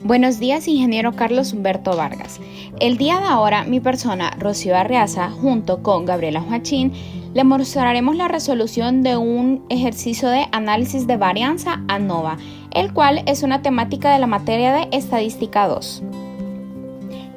Buenos días, ingeniero Carlos Humberto Vargas. El día de ahora, mi persona, Rocío Arriaza, junto con Gabriela Joachín, le mostraremos la resolución de un ejercicio de análisis de varianza ANOVA, el cual es una temática de la materia de Estadística 2.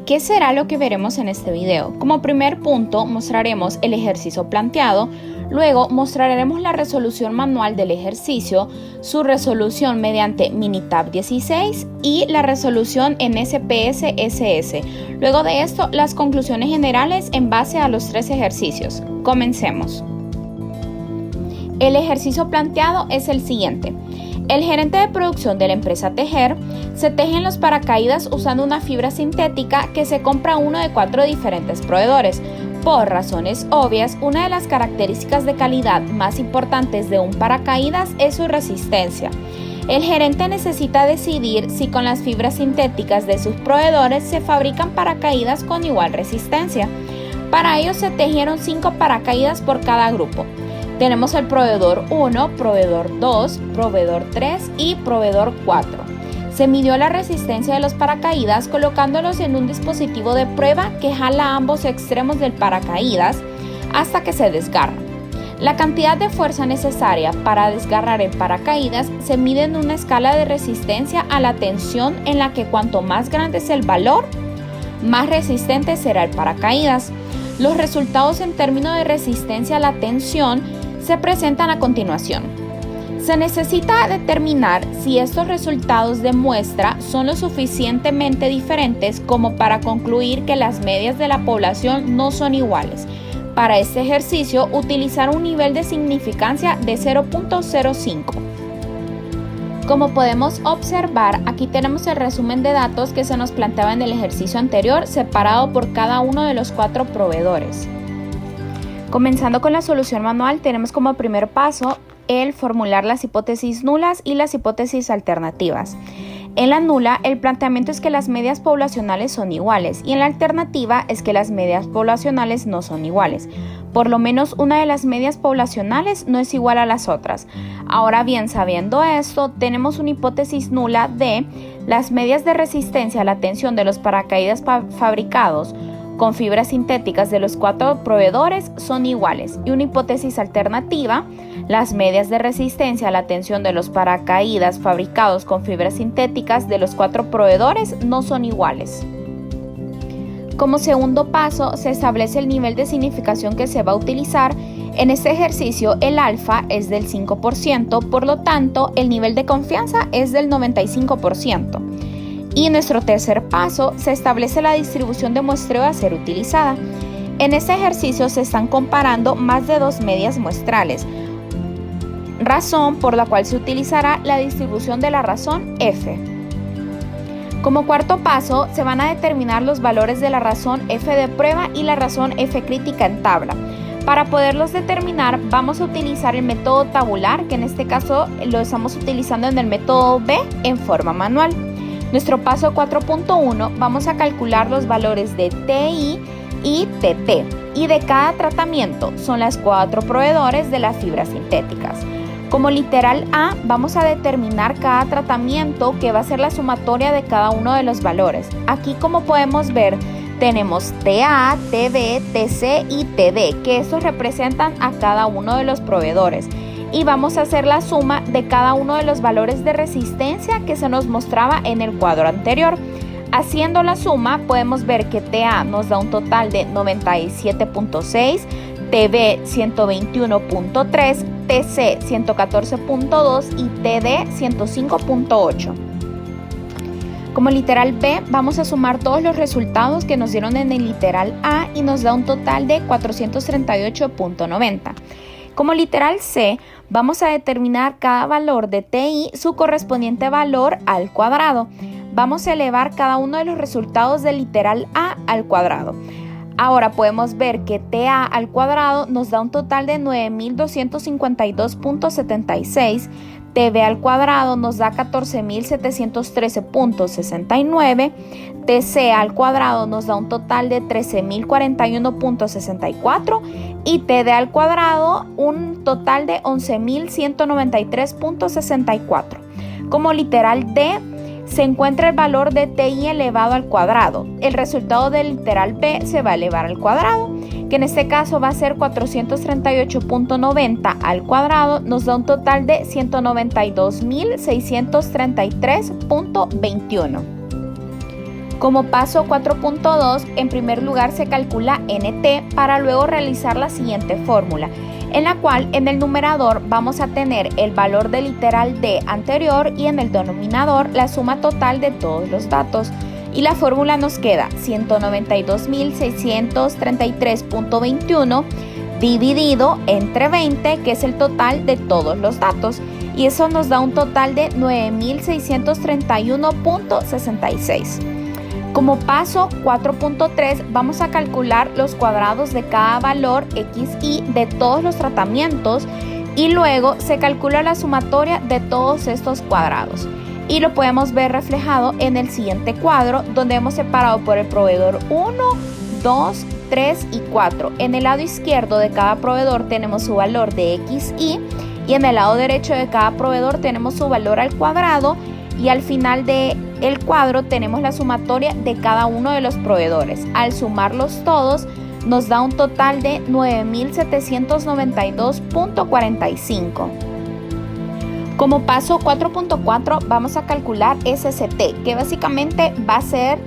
¿Qué será lo que veremos en este video? Como primer punto, mostraremos el ejercicio planteado, luego mostraremos la resolución manual del ejercicio, su resolución mediante Minitab 16 y la resolución en SPSS. Luego de esto, las conclusiones generales en base a los tres ejercicios. Comencemos. El ejercicio planteado es el siguiente. El gerente de producción de la empresa Tejer se tejen los paracaídas usando una fibra sintética que se compra uno de 4 diferentes proveedores. Por razones obvias, una de las características de calidad más importantes de un paracaídas es su resistencia. El gerente necesita decidir si con las fibras sintéticas de sus proveedores se fabrican paracaídas con igual resistencia. Para ello se tejieron 5 paracaídas por cada grupo. Tenemos el proveedor 1, proveedor 2, proveedor 3 y proveedor 4. Se midió la resistencia de los paracaídas colocándolos en un dispositivo de prueba que jala ambos extremos del paracaídas hasta que se desgarra. La cantidad de fuerza necesaria para desgarrar el paracaídas se mide en una escala de resistencia a la tensión en la que cuanto más grande es el valor, más resistente será el paracaídas. Los resultados en términos de resistencia a la tensión se presentan a continuación. Se necesita determinar si estos resultados de muestra son lo suficientemente diferentes como para concluir que las medias de la población no son iguales. Para este ejercicio, utilizar un nivel de significancia de 0.05. Como podemos observar, aquí tenemos el resumen de datos que se nos planteaba en el ejercicio anterior, separado por cada uno de los 4 proveedores. Comenzando con la solución manual, tenemos como primer paso el formular las hipótesis nulas y las hipótesis alternativas. En la nula, el planteamiento es que las medias poblacionales son iguales y en la alternativa es que las medias poblacionales no son iguales. Por lo menos una de las medias poblacionales no es igual a las otras. Ahora bien, sabiendo esto, tenemos una hipótesis nula de las medias de resistencia a la tensión de los paracaídas fabricados con fibras sintéticas de los 4 proveedores son iguales, y una hipótesis alternativa, las medias de resistencia a la tensión de los paracaídas fabricados con fibras sintéticas de los 4 proveedores no son iguales. Como segundo paso, se establece el nivel de significación que se va a utilizar. En este ejercicio, el alfa es del 5%, por lo tanto, el nivel de confianza es del 95%. Y en nuestro tercer paso se establece la distribución de muestreo a ser utilizada. En este ejercicio se están comparando más de 2 medias muestrales, razón por la cual se utilizará la distribución de la razón F. Como cuarto paso se van a determinar los valores de la razón F de prueba y la razón F crítica en tabla. Para poderlos determinar vamos a utilizar el método tabular, que en este caso lo estamos utilizando en el método B en forma manual. Nuestro paso 4.1 vamos a calcular los valores de TI y TT y de cada tratamiento son las 4 proveedores de las fibras sintéticas. Como literal A vamos a determinar cada tratamiento que va a ser la sumatoria de cada uno de los valores. Aquí como podemos ver tenemos TA, TB, TC y TD, que estos representan a cada uno de los proveedores. Y vamos a hacer la suma de cada uno de los valores de resistencia que se nos mostraba en el cuadro anterior. Haciendo la suma podemos ver que TA nos da un total de 97.6, TB 121.3, TC 114.2 y TD 105.8. Como literal B vamos a sumar todos los resultados que nos dieron en el literal A y nos da un total de 438.90. Como literal C, vamos a determinar cada valor de TI, su correspondiente valor al cuadrado. Vamos a elevar cada uno de los resultados del literal A al cuadrado. Ahora podemos ver que TA al cuadrado nos da un total de 9.252.76, TB al cuadrado nos da 14.713.69, TC al cuadrado nos da un total de 13.041.64 y TD al cuadrado un total de 11.193.64. Como literal D, se encuentra el valor de TI elevado al cuadrado. El resultado del literal B se va a elevar al cuadrado, que en este caso va a ser 438.90 al cuadrado, nos da un total de 192.633.21. Como paso 4.2, en primer lugar se calcula NT para luego realizar la siguiente fórmula, en la cual en el numerador vamos a tener el valor del literal D anterior y en el denominador la suma total de todos los datos. Y la fórmula nos queda 192.633.21 dividido entre 20, que es el total de todos los datos. Y eso nos da un total de 9.631.66. Como paso 4.3 vamos a calcular los cuadrados de cada valor XY de todos los tratamientos y luego se calcula la sumatoria de todos estos cuadrados. Y lo podemos ver reflejado en el siguiente cuadro, donde hemos separado por el proveedor 1, 2, 3 y 4. En el lado izquierdo de cada proveedor tenemos su valor de XY y en el lado derecho de cada proveedor tenemos su valor al cuadrado. Y al final del cuadro tenemos la sumatoria de cada uno de los proveedores. Al sumarlos todos nos da un total de 9.792.45. Como paso 4.4 vamos a calcular SST, que básicamente va a ser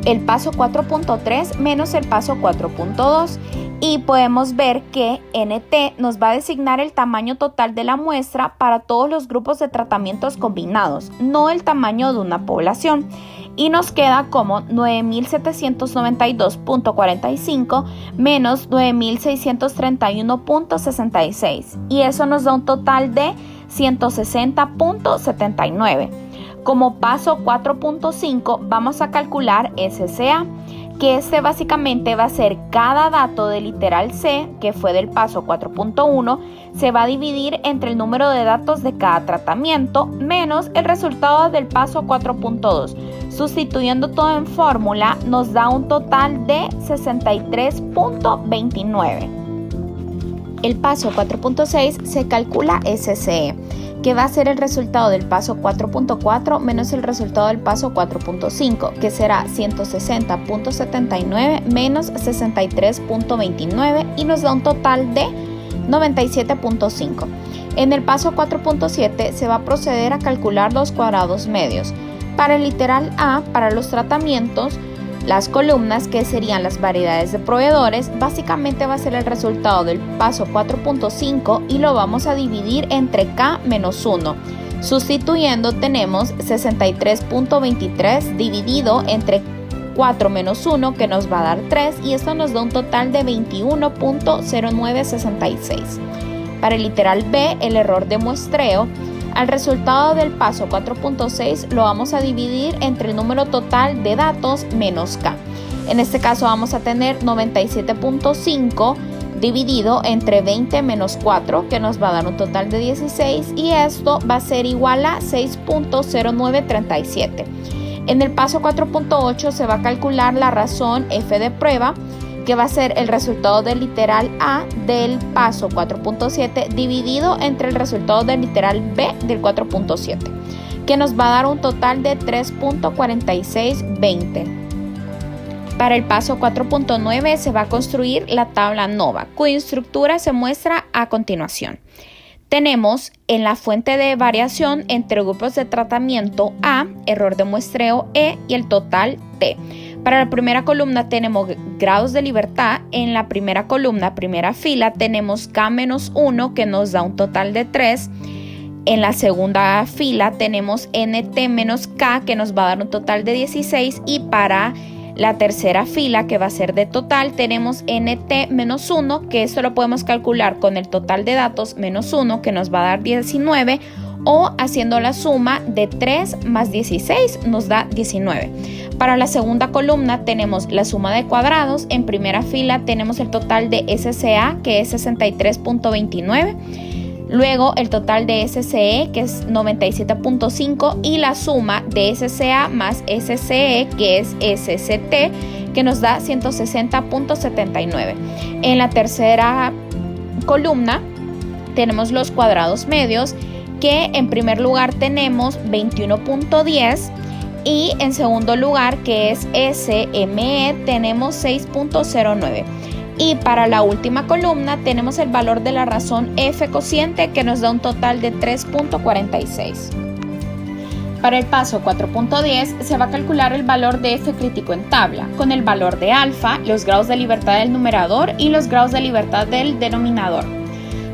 el paso 4.3 menos el paso 4.2. Y podemos ver que NT nos va a designar el tamaño total de la muestra para todos los grupos de tratamientos combinados, no el tamaño de una población. Y nos queda como 9.792.45 menos 9.631.66. Y eso nos da un total de 160.79. Como paso 4.5 vamos a calcular SCA, que básicamente va a ser cada dato del literal C, que fue del paso 4.1, se va a dividir entre el número de datos de cada tratamiento menos el resultado del paso 4.2. Sustituyendo todo en fórmula nos da un total de 63.29. El paso 4.6 se calcula SCE, que va a ser el resultado del paso 4.4 menos el resultado del paso 4.5, que será 160.79 menos 63.29 y nos da un total de 97.5. En el paso 4.7 se va a proceder a calcular los cuadrados medios. Para el literal A, para los tratamientos, las columnas, que serían las variedades de proveedores, básicamente va a ser el resultado del paso 4.5 y lo vamos a dividir entre K menos 1. Sustituyendo tenemos 63.23 dividido entre 4 menos 1, que nos va a dar 3, y esto nos da un total de 21.0966. Para el literal B, el error de muestreo, al resultado del paso 4.6 lo vamos a dividir entre el número total de datos menos K. En este caso vamos a tener 97.5 dividido entre 20 menos 4, que nos va a dar un total de 16, y esto va a ser igual a 6.0937. En el paso 4.8 se va a calcular la razón F de prueba, que va a ser el resultado del literal A del paso 4.7 dividido entre el resultado del literal B del 4.7, que nos va a dar un total de 3.4620. Para el paso 4.9 se va a construir la tabla NOVA, cuya estructura se muestra a continuación. Tenemos en la fuente de variación entre grupos de tratamiento A, error de muestreo E y el total T. Para la primera columna tenemos grados de libertad. En la primera columna, primera fila, tenemos K-1, que nos da un total de 3. En la segunda fila tenemos NT-K, que nos va a dar un total de 16. Y para la tercera fila, que va a ser de total, tenemos NT-1, que esto lo podemos calcular con el total de datos menos 1, que nos va a dar 19. O haciendo la suma de 3 más 16 nos da 19. Para la segunda columna tenemos la suma de cuadrados. En primera fila tenemos el total de SCA, que es 63.29. Luego el total de SCE, que es 97.5. Y la suma de SCA más SCE, que es SCT, que nos da 160.79. En la tercera columna tenemos los cuadrados medios, que en primer lugar tenemos 21.10, Y en segundo lugar, que es SME, tenemos 6.09. Y para la última columna tenemos el valor de la razón F cociente, que nos da un total de 3.46. Para el paso 4.10 se va a calcular el valor de F crítico en tabla, con el valor de alfa, los grados de libertad del numerador y los grados de libertad del denominador.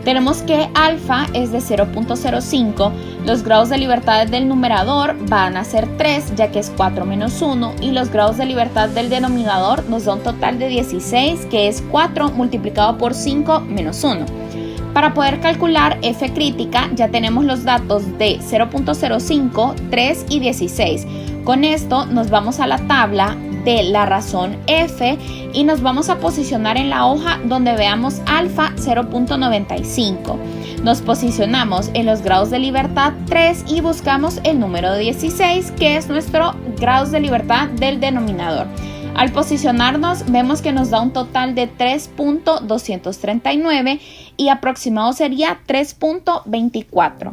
Tenemos que alfa es de 0.05, los grados de libertad del numerador van a ser 3, ya que es 4 menos 1, y los grados de libertad del denominador nos da un total de 16, que es 4 multiplicado por 5 menos 1. Para poder calcular F crítica ya tenemos los datos de 0.05, 3 y 16. Con esto nos vamos a la tabla de la razón F y nos vamos a posicionar en la hoja donde veamos alfa 0.95. Nos posicionamos en los grados de libertad 3 y buscamos el número 16, que es nuestro grados de libertad del denominador. Al posicionarnos vemos que nos da un total de 3.239 y aproximado sería 3.24.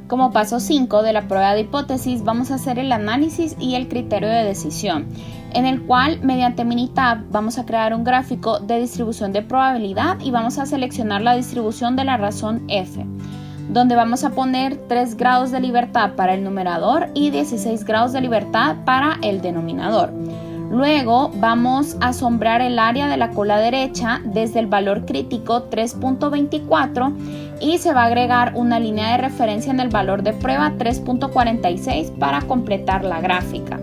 Como paso 5 de la prueba de hipótesis vamos a hacer el análisis y el criterio de decisión, en el cual mediante Minitab vamos a crear un gráfico de distribución de probabilidad y vamos a seleccionar la distribución de la razón F, donde vamos a poner 3 grados de libertad para el numerador y 16 grados de libertad para el denominador. Luego vamos a sombrear el área de la cola derecha desde el valor crítico 3.24 y se va a agregar una línea de referencia en el valor de prueba 3.46 para completar la gráfica.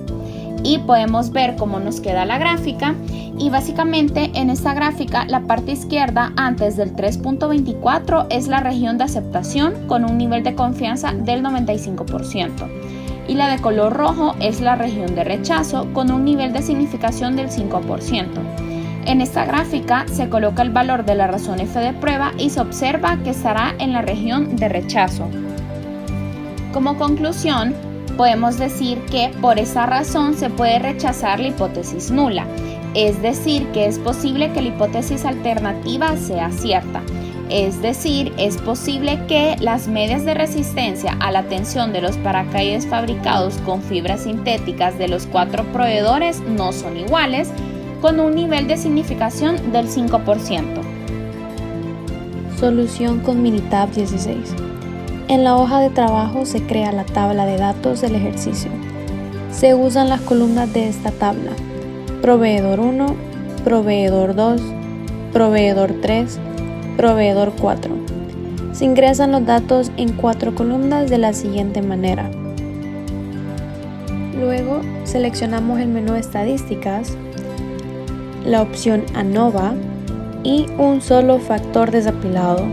Y podemos ver cómo nos queda la gráfica, y básicamente en esta gráfica la parte izquierda antes del 3.24 es la región de aceptación con un nivel de confianza del 95%. Y la de color rojo es la región de rechazo con un nivel de significación del 5%. En esta gráfica se coloca el valor de la razón F de prueba y se observa que estará en la región de rechazo. Como conclusión, podemos decir que por esa razón se puede rechazar la hipótesis nula, es decir, que es posible que la hipótesis alternativa sea cierta. Es decir, es posible que las medias de resistencia a la tensión de los paracaídas fabricados con fibras sintéticas de los 4 proveedores no son iguales, con un nivel de significación del 5%. Solución con Minitab 16. En la hoja de trabajo se crea la tabla de datos del ejercicio. Se usan las columnas de esta tabla: proveedor 1, proveedor 2, proveedor 3, proveedor 4. Se ingresan los datos en 4 columnas de la siguiente manera. Luego seleccionamos el menú de estadísticas, la opción ANOVA y un solo factor desapilado.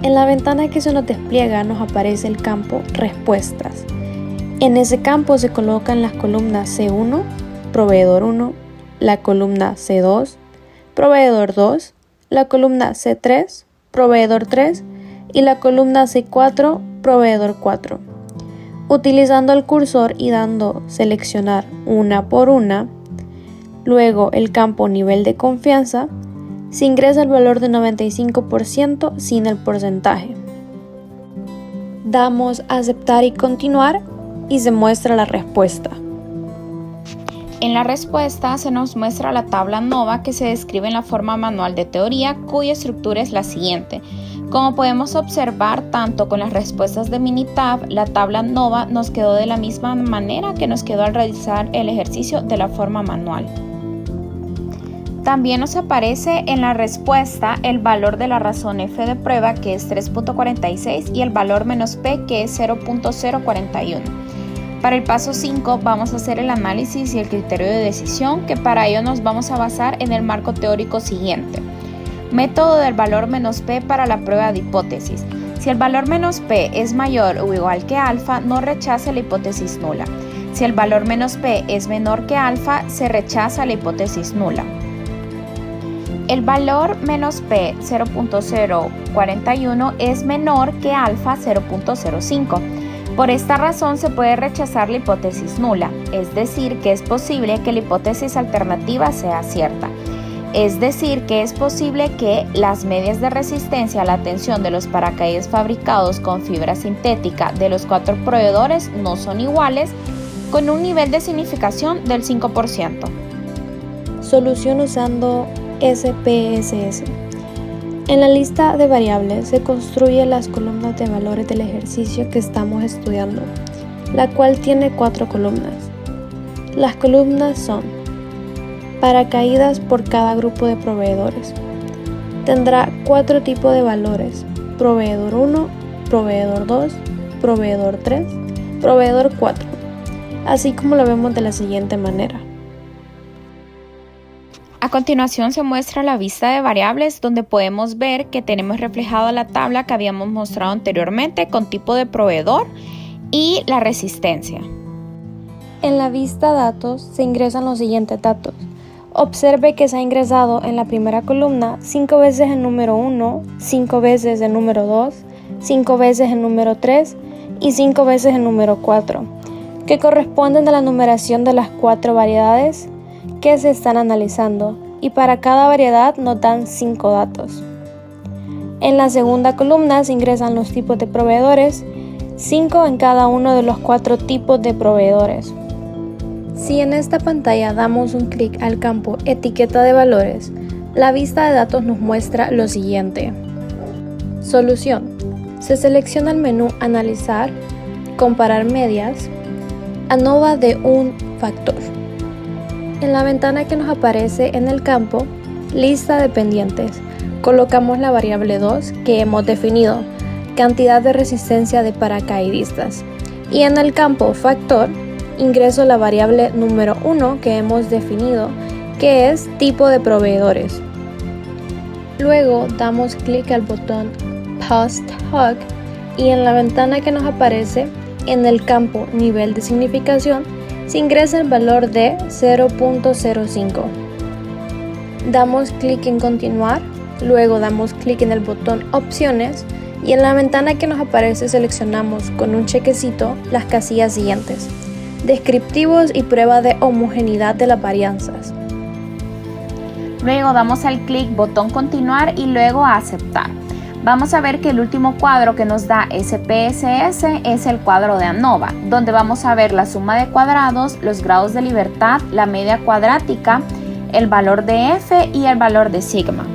En la ventana que se nos despliega nos aparece el campo Respuestas. En ese campo se colocan las columnas C1, proveedor 1, la columna C2, proveedor 2, la columna C3, proveedor 3 y la columna C4, proveedor 4. Utilizando el cursor y dando seleccionar una por una, luego el campo nivel de confianza, se ingresa el valor de 95% sin el porcentaje. Damos a aceptar y continuar y se muestra la respuesta. En la respuesta se nos muestra la tabla ANOVA que se describe en la forma manual de teoría, cuya estructura es la siguiente. Como podemos observar, tanto con las respuestas de Minitab, la tabla ANOVA nos quedó de la misma manera que nos quedó al realizar el ejercicio de la forma manual. También nos aparece en la respuesta el valor de la razón F de prueba, que es 3.46, y el valor menos P, que es 0.041. Para el paso 5 vamos a hacer el análisis y el criterio de decisión, que para ello nos vamos a basar en el marco teórico siguiente. Método del valor menos P para la prueba de hipótesis. Si el valor menos P es mayor o igual que alfa, no rechace la hipótesis nula. Si el valor menos P es menor que alfa, se rechaza la hipótesis nula. El valor menos P 0.041 es menor que alfa 0.05. Por esta razón se puede rechazar la hipótesis nula, es decir, que es posible que la hipótesis alternativa sea cierta. Es decir, que es posible que las medias de resistencia a la tensión de los paracaídas fabricados con fibra sintética de los 4 proveedores no son iguales, con un nivel de significación del 5%. Solución usando SPSS. En la lista de variables se construyen las columnas de valores del ejercicio que estamos estudiando, la cual tiene 4 columnas. Las columnas son paracaídas por cada grupo de proveedores. Tendrá 4 tipos de valores: proveedor 1, proveedor 2, proveedor 3, proveedor 4, así como lo vemos de la siguiente manera. A continuación se muestra la vista de variables, donde podemos ver que tenemos reflejada la tabla que habíamos mostrado anteriormente con tipo de proveedor y la resistencia. En la vista datos se ingresan los siguientes datos. Observe que se ha ingresado en la primera columna 5 veces el número 1, 5 veces el número 2, 5 veces el número 3 y 5 veces el número 4, que corresponden a la numeración de las 4 variedades que se están analizando, y para cada variedad nos dan 5 datos. En la segunda columna se ingresan los tipos de proveedores, 5 en cada uno de los 4 tipos de proveedores. Si en esta pantalla damos un clic al campo Etiqueta de valores, la vista de datos nos muestra lo siguiente. Solución. Se selecciona el menú Analizar, Comparar medias, ANOVA de un factor. En la ventana que nos aparece en el campo Lista de pendientes, colocamos la variable 2 que hemos definido, cantidad de resistencia de paracaidistas, y en el campo Factor ingreso la variable número 1 que hemos definido, que es tipo de proveedores. Luego damos clic al botón Post Hoc y en la ventana que nos aparece en el campo Nivel de significación se ingresa el valor de 0.05. Damos clic en Continuar, luego damos clic en el botón Opciones y en la ventana que nos aparece seleccionamos con un chequecito las casillas siguientes: descriptivos y prueba de homogeneidad de las varianzas. Luego damos al clic botón Continuar y luego a Aceptar. Vamos a ver que el último cuadro que nos da SPSS es el cuadro de ANOVA, donde vamos a ver la suma de cuadrados, los grados de libertad, la media cuadrática, el valor de F y el valor de sigma.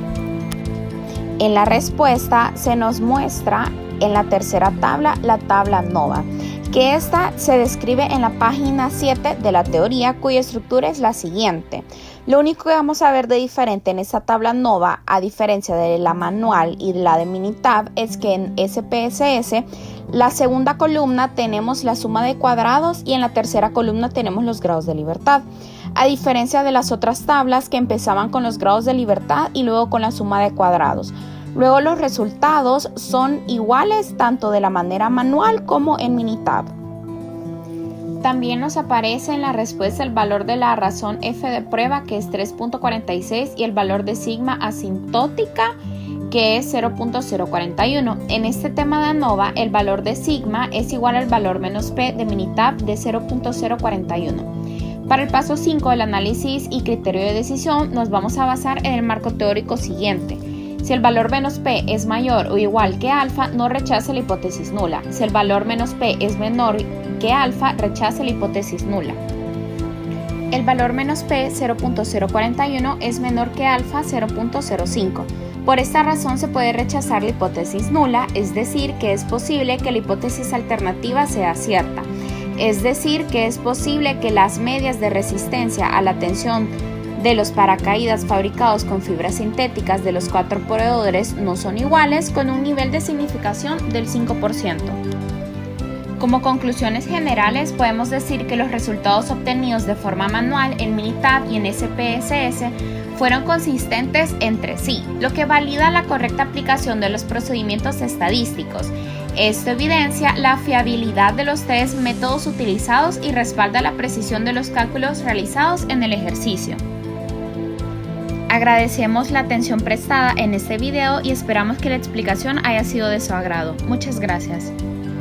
En la respuesta se nos muestra en la tercera tabla la tabla ANOVA, que esta se describe en la página 7 de la teoría, cuya estructura es la siguiente. Lo único que vamos a ver de diferente en esta tabla ANOVA, a diferencia de la manual y de la de Minitab, es que en SPSS, la segunda columna tenemos la suma de cuadrados y en la tercera columna tenemos los grados de libertad, a diferencia de las otras tablas que empezaban con los grados de libertad y luego con la suma de cuadrados. Luego los resultados son iguales tanto de la manera manual como en Minitab. También nos aparece en la respuesta el valor de la razón F de prueba, que es 3.46, y el valor de sigma asintótica, que es 0.041. En este tema de ANOVA, el valor de sigma es igual al valor menos P de Minitab de 0.041. Para el paso 5 del análisis y criterio de decisión, nos vamos a basar en el marco teórico siguiente. Si el valor menos P es mayor o igual que alfa, no rechace la hipótesis nula. Si el valor menos P es menor que alfa, rechace la hipótesis nula. El valor menos P 0.041 es menor que alfa 0.05. Por esta razón se puede rechazar la hipótesis nula, es decir, que es posible que la hipótesis alternativa sea cierta. Es decir, que es posible que las medias de resistencia a la tensión de los paracaídas fabricados con fibras sintéticas de los 4 proveedores no son iguales, con un nivel de significación del 5%. Como conclusiones generales, podemos decir que los resultados obtenidos de forma manual en Minitab y en SPSS fueron consistentes entre sí, lo que valida la correcta aplicación de los procedimientos estadísticos. Esto evidencia la fiabilidad de los 3 métodos utilizados y respalda la precisión de los cálculos realizados en el ejercicio. Agradecemos la atención prestada en este video y esperamos que la explicación haya sido de su agrado. Muchas gracias.